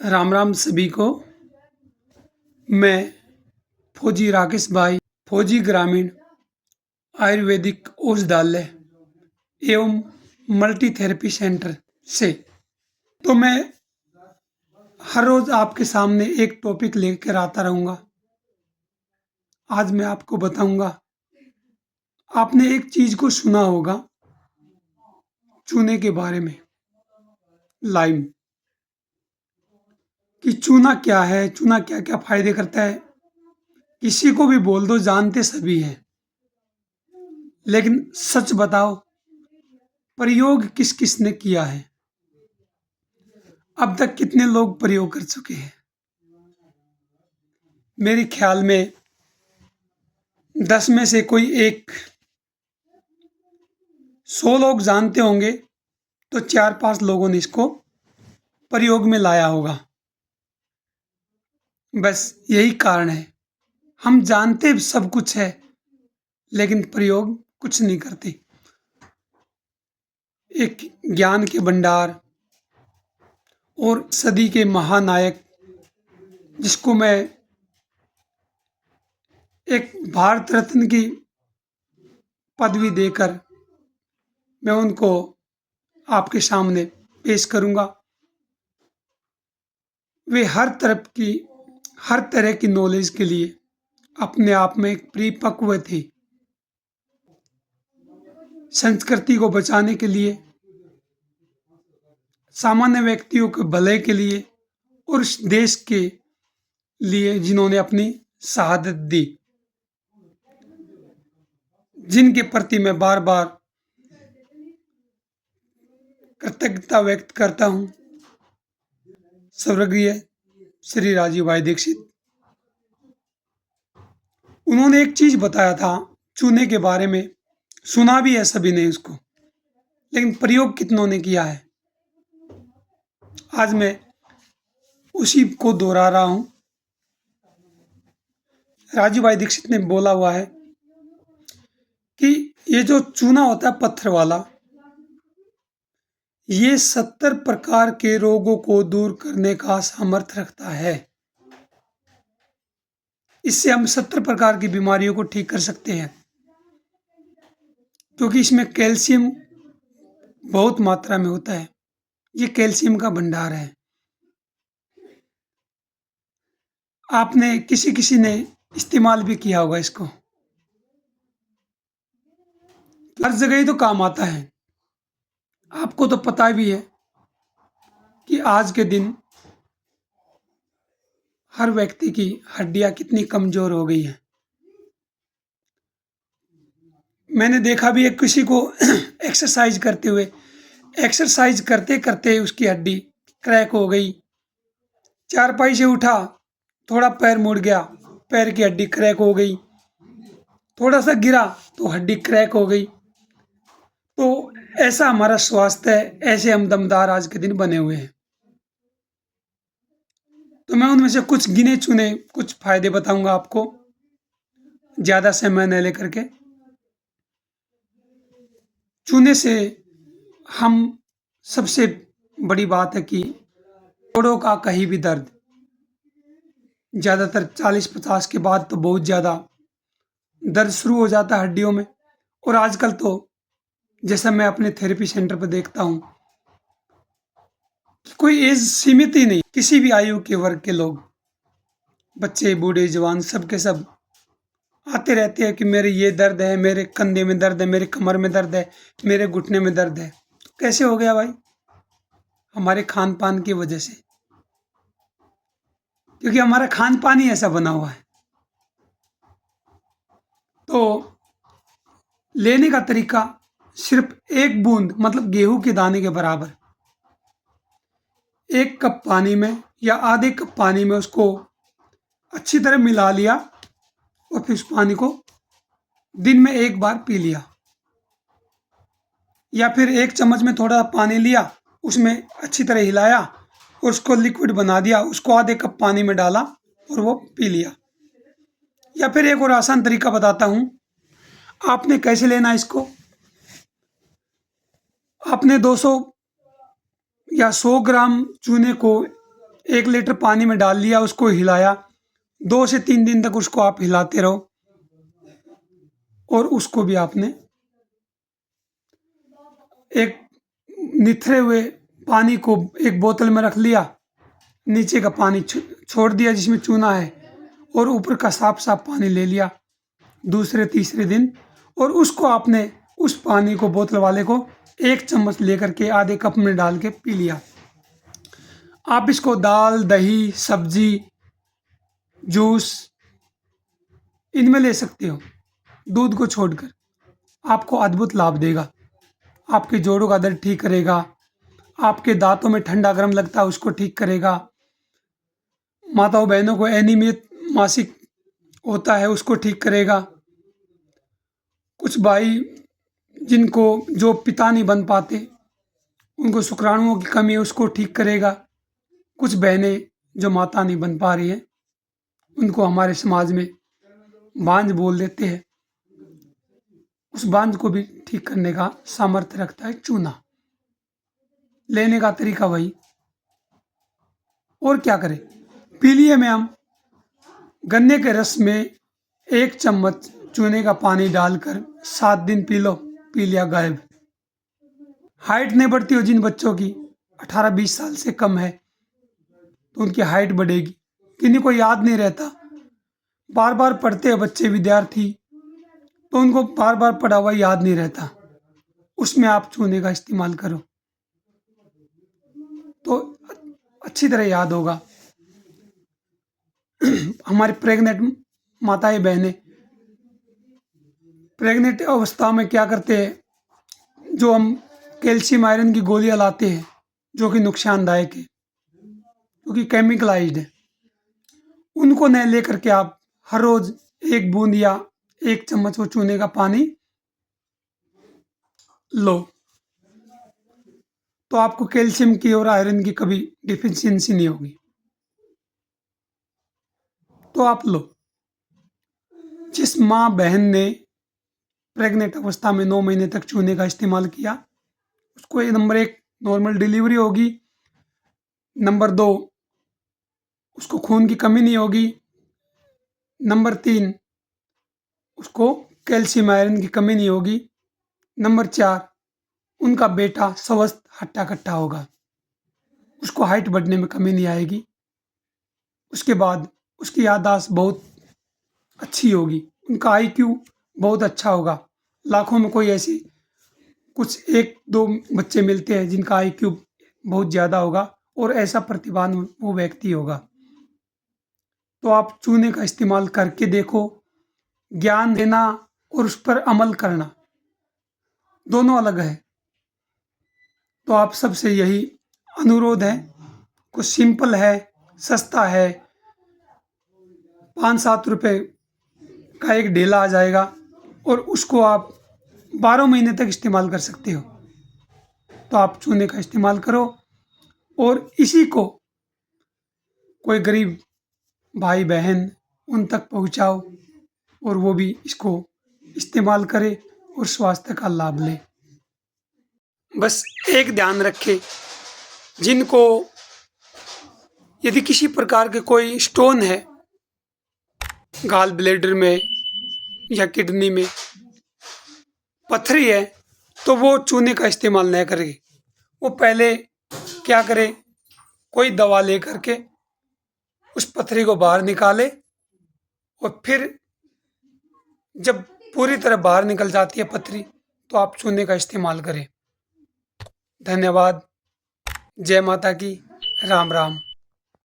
राम राम सभी को। मैं फौजी राकेश भाई, फौजी ग्रामीण आयुर्वेदिक औषधालय एवं मल्टी थेरेपी सेंटर से। तो मैं हर रोज आपके सामने एक टॉपिक लेकर आता रहूँगा। आज मैं आपको बताऊंगा, आपने एक चीज को सुना होगा चूने के बारे में, लाइम। कि चूना क्या है, चूना क्या क्या फायदे करता है, किसी को भी बोल दो जानते सभी हैं। लेकिन सच बताओ, प्रयोग किस किस ने किया है? अब तक कितने लोग प्रयोग कर चुके हैं? मेरे ख्याल में 10 में से कोई एक, 100 लोग जानते होंगे तो 4-5 लोगों ने इसको प्रयोग में लाया होगा। बस यही कारण है, हम जानते सब कुछ है लेकिन प्रयोग कुछ नहीं करते। एक ज्ञान के भंडार और सदी के महानायक, जिसको मैं एक भारत रत्न की पदवी देकर मैं उनको आपके सामने पेश करूंगा। वे हर तरह की नॉलेज के लिए अपने आप में एक परिपक्व थे। संस्कृति को बचाने के लिए, सामान्य व्यक्तियों के भले के लिए और इस देश के लिए जिन्होंने अपनी शहादत दी, जिनके प्रति मैं बार बार कृतज्ञता व्यक्त करता हूं। स्वर्गीय श्री राजीव भाई दीक्षित, उन्होंने एक चीज बताया था चूने के बारे में। सुना भी है सभी ने उसको, लेकिन प्रयोग कितनों ने किया है? आज मैं उसी को दोहरा रहा हूं। राजीव भाई दीक्षित ने बोला हुआ है कि ये जो चूना होता है पत्थर वाला, ये 70 प्रकार के रोगों को दूर करने का सामर्थ्य रखता है। इससे हम 70 प्रकार की बीमारियों को ठीक कर सकते हैं, क्योंकि इसमें कैल्शियम बहुत मात्रा में होता है। ये कैल्शियम का भंडार है। आपने किसी किसी ने इस्तेमाल भी किया होगा इसको। हर जगह ही तो काम आता है। आपको तो पता भी है कि आज के दिन हर व्यक्ति की हड्डियां कितनी कमजोर हो गई हैं। मैंने देखा भी है किसी को एक्सरसाइज करते हुए, एक्सरसाइज करते करते उसकी हड्डी क्रैक हो गई। चारपाई से उठा, थोड़ा पैर मुड़ गया, पैर की हड्डी क्रैक हो गई। थोड़ा सा गिरा तो हड्डी क्रैक हो गई। तो ऐसा हमारा स्वास्थ्य है, ऐसे हम दमदार आज के दिन बने हुए हैं। तो मैं उनमें से कुछ गिने चुने कुछ फायदे बताऊंगा आपको, ज्यादा समय न लेकर के। चूने से हम, सबसे बड़ी बात है कि जोड़ों का कहीं भी दर्द, ज्यादातर 40-50 के बाद तो बहुत ज्यादा दर्द शुरू हो जाता है हड्डियों में। और आजकल तो जैसा मैं अपने थेरेपी सेंटर पर देखता हूं कि कोई एज सीमित ही नहीं, किसी भी आयु के वर्ग के लोग, बच्चे बूढ़े जवान, सब के सब आते रहते हैं कि मेरे ये दर्द है, मेरे कंधे में दर्द है, मेरे कमर में दर्द है, मेरे घुटने में दर्द है। तो कैसे हो गया भाई? हमारे खान पान की वजह से, क्योंकि हमारा खान पान ही ऐसा बना हुआ है। तो लेने का तरीका सिर्फ 1 बूंद, मतलब गेहूं के दाने के बराबर, 1 कप पानी में या आधे कप पानी में उसको अच्छी तरह मिला लिया और फिर उस पानी को दिन में 1 बार पी लिया। या फिर 1 चम्मच में थोड़ा पानी लिया, उसमें अच्छी तरह हिलाया और उसको लिक्विड बना दिया, उसको आधे कप पानी में डाला और वो पी लिया। या फिर एक और आसान तरीका बताता हूं, आपने कैसे लेना इसको। आपने 200 या 100 ग्राम चूने को 1 लीटर पानी में डाल लिया, उसको हिलाया। 2 से 3 दिन तक उसको आप हिलाते रहो। और उसको भी आपने एक निथरे हुए पानी को एक बोतल में रख लिया, नीचे का पानी छोड़ दिया जिसमें चूना है, और ऊपर का साफ साफ पानी ले लिया दूसरे तीसरे दिन। और उसको आपने उस पानी को बोतल वाले को 1 चम्मच लेकर के आधे कप में डाल के पी लिया। आप इसको दाल, दही, सब्जी, जूस इनमें ले सकते हो, दूध को छोड़कर। आपको अद्भुत लाभ देगा। आपके जोड़ों का दर्द ठीक करेगा, आपके दांतों में ठंडा गर्म लगता है उसको ठीक करेगा, माताओं बहनों को अनियमित मासिक होता है उसको ठीक करेगा, कुछ भाई जिनको जो पिता नहीं बन पाते, उनको शुक्राणुओं की कमी है उसको ठीक करेगा, कुछ बहनें जो माता नहीं बन पा रही हैं उनको हमारे समाज में बांझ बोल देते हैं, उस बांझ को भी ठीक करने का सामर्थ्य रखता है चूना। लेने का तरीका वही, और क्या करें, पी लिए में हम गन्ने के रस में 1 चम्मच चूने का पानी डालकर 7 दिन पी लो, पी लिया गायब। हाइट नहीं बढ़ती हो जिन बच्चों की 18-20 साल से कम है तो उनकी हाइट बढ़ेगी। किन्हीं को याद नहीं रहता, बार बार पढ़ते हैं बच्चे विद्यार्थी तो उनको बार बार पढ़ा हुआ याद नहीं रहता, उसमें आप चूने का इस्तेमाल करो तो अच्छी तरह याद होगा। हमारी प्रेग्नेंट माताएं बहनें प्रेग्नेंट अवस्था में क्या करते हैं, जो हम कैल्शियम आयरन की गोलियां लाते हैं जो कि नुकसानदायक है, क्योंकि केमिकलाइज्ड है, उनको न लेकर के आप हर रोज 1 बूंद या 1 चम्मच वो चूने का पानी लो, तो आपको कैल्शियम की और आयरन की कभी डिफिशियंसी नहीं होगी। तो आप लो। जिस माँ बहन ने प्रेग्नेंट अवस्था में 9 महीने तक चूने का इस्तेमाल किया, उसको ये नंबर 1 नॉर्मल डिलीवरी होगी, नंबर 2 उसको खून की कमी नहीं होगी, नंबर 3 उसको कैल्शियम आयरन की कमी नहीं होगी, नंबर 4 उनका बेटा स्वस्थ हट्टा कट्टा होगा, उसको हाइट बढ़ने में कमी नहीं आएगी। उसके बाद उसकी याददाश्त बहुत अच्छी होगी, उनका IQ बहुत अच्छा होगा। लाखों में कोई ऐसी कुछ 1-2 बच्चे मिलते हैं जिनका IQ बहुत ज़्यादा होगा और ऐसा प्रतिभावान वो व्यक्ति होगा। तो आप चूने का इस्तेमाल करके देखो। ज्ञान देना और उस पर अमल करना दोनों अलग है। तो आप सबसे यही अनुरोध है, कुछ सिंपल है, सस्ता है, 5-7 रुपये का एक ढेला आ जाएगा और उसको आप 12 महीने तक इस्तेमाल कर सकते हो। तो आप चूने का इस्तेमाल करो और इसी को कोई गरीब भाई बहन उन तक पहुंचाओ और वो भी इसको इस्तेमाल करे और स्वास्थ्य का लाभ ले। बस एक ध्यान रखें, जिनको यदि किसी प्रकार के कोई स्टोन है गाल ब्लैडर में या किडनी में, पथरी है, तो वो चूने का इस्तेमाल न करें। वो पहले क्या करे, कोई दवा ले करके उस पथरी को बाहर निकाले और फिर जब पूरी तरह बाहर निकल जाती है पथरी तो आप चूने का इस्तेमाल करें। धन्यवाद। जय माता की। राम राम।